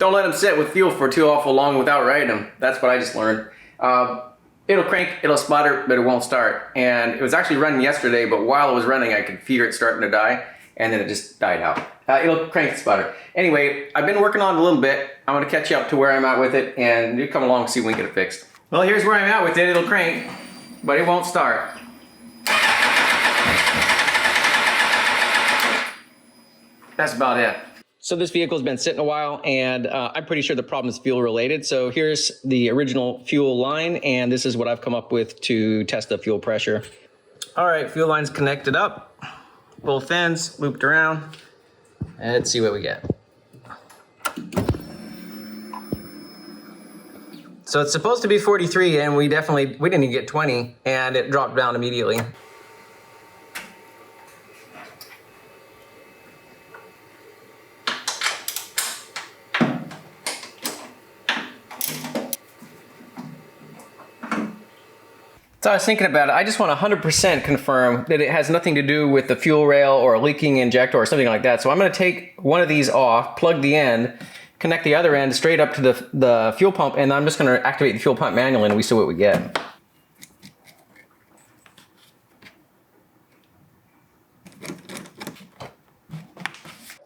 don't let them sit with fuel for too awful long without riding them. That's what I just learned. It'll crank, it'll sputter, but it won't start. And it was actually running yesterday, but while it was running, I could hear it starting to die, and then it just died out. It'll crank and sputter. Anyway, I've been working on it a little bit. I'm gonna catch you up to where I'm at with it, and you come along and see if we can get it fixed. Well, here's where I'm at with it. It'll crank, but it won't start. That's about it. So this vehicle's been sitting a while, and I'm pretty sure the problem is fuel related. So here's the original fuel line, and this is what I've come up with to test the fuel pressure. All right, fuel line's connected up, both ends looped around, and let's see what we get. So it's supposed to be 43, and we didn't even get 20, and it dropped down immediately. So I was thinking about it. I just want to 100% confirm that it has nothing to do with the fuel rail or a leaking injector or something like that. So I'm going to take one of these off, plug the end, connect the other end straight up to the fuel pump, and I'm just going to activate the fuel pump manually and we see what we get.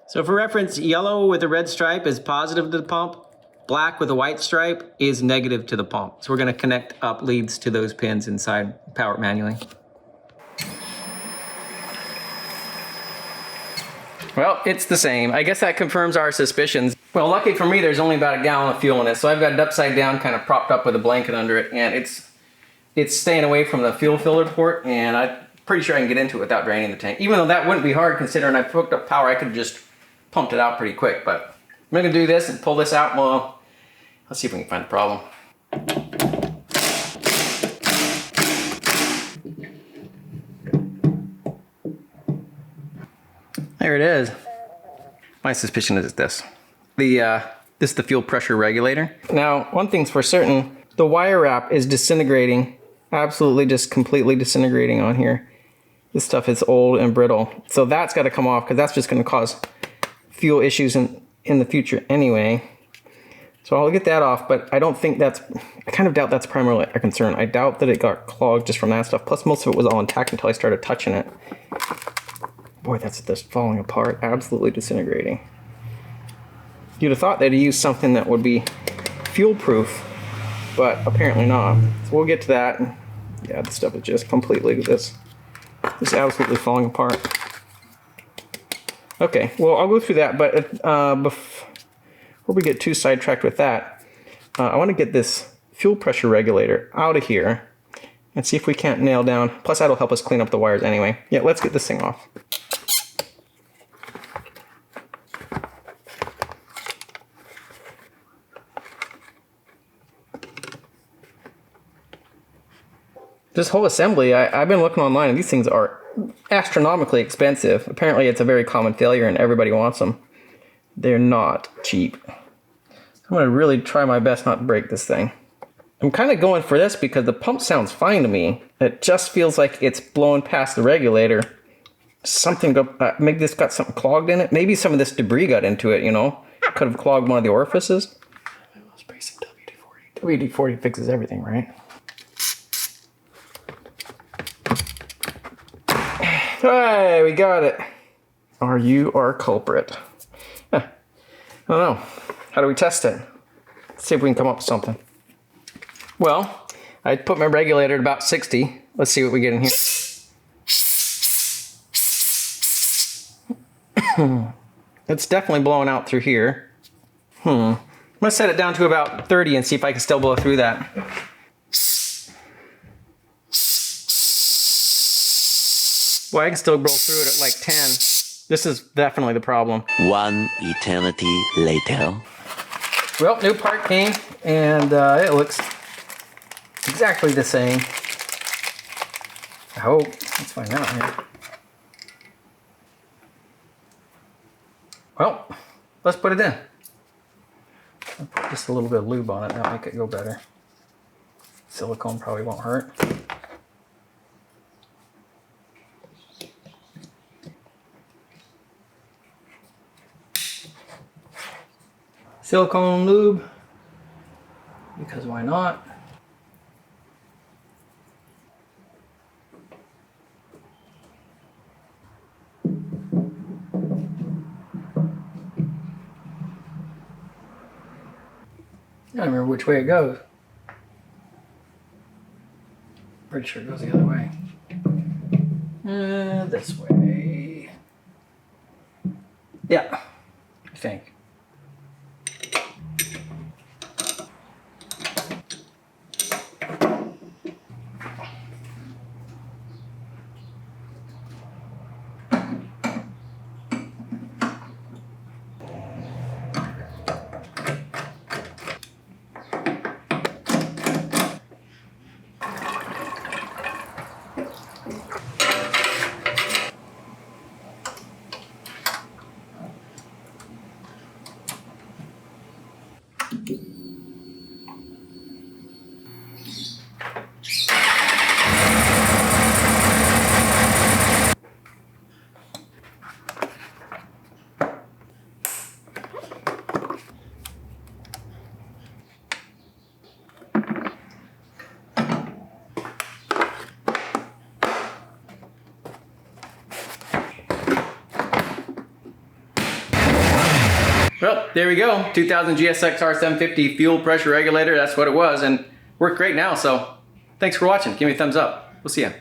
So for reference, yellow with a red stripe is positive to the pump. Black with a white stripe is negative to the pump. So we're going to connect up leads to those pins inside, power it manually. Well, it's the same. I guess that confirms our suspicions. Well, lucky for me, there's only about a gallon of fuel in it. So I've got it upside down, kind of propped up with a blanket under it, and it's staying away from the fuel filler port, and I'm pretty sure I can get into it without draining the tank. Even though that wouldn't be hard considering I hooked up power, I could have just pumped it out pretty quick. But I'm going to do this and pull this out. Well, let's see if we can find the problem. There it is. My suspicion is this. This is the fuel pressure regulator. Now, one thing's for certain, the wire wrap is disintegrating. Absolutely just completely disintegrating on here. This stuff is old and brittle. So that's got to come off because that's just going to cause fuel issues in the future anyway. So I'll get that off, but I don't think I kind of doubt that's primarily a concern. I doubt that it got clogged just from that stuff. Plus most of it was all intact until I started touching it. Boy, that's just falling apart, absolutely disintegrating. You'd have thought they'd use something that would be fuel proof, but apparently not. So we'll get to that. Yeah, this stuff is just completely just absolutely falling apart. Okay, well, I'll go through that, but before we get too sidetracked with that, I want to get this fuel pressure regulator out of here and see if we can't nail down, plus that'll help us clean up the wires anyway. Yeah, let's get this thing off. This whole assembly, I've been looking online and these things are astronomically expensive. Apparently it's a very common failure and everybody wants them. They're not cheap. I'm going to really try my best not to break this thing. I'm kind of going for this because the pump sounds fine to me. It just feels like it's blowing past the regulator. Maybe this got something clogged in it. Maybe some of this debris got into it, you know. Could have clogged one of the orifices. I'll spray some WD-40. WD-40 fixes everything, right? Hey, we got it. Are you our culprit? I don't know. How do we test it? Let's see if we can come up with something. Well, I put my regulator at about 60. Let's see what we get in here. It's definitely blowing out through here. I'm gonna set it down to about 30 and see if I can still blow through that. Well, I can still blow through it at like 10. This is definitely the problem. One eternity later. Well, new part came, and it looks exactly the same. I hope. Let's find out here. Well, let's put it in. I'll put just a little bit of lube on it. That'll make it go better. Silicone probably won't hurt. silicone lube, because why not? I don't remember which way it goes. Pretty sure it goes the other way. This way. Yeah, I think. Well, there we go. 2000 GSXR 750 fuel pressure regulator. That's what it was, and worked great now. So thanks for watching. Give me a thumbs up. We'll see ya.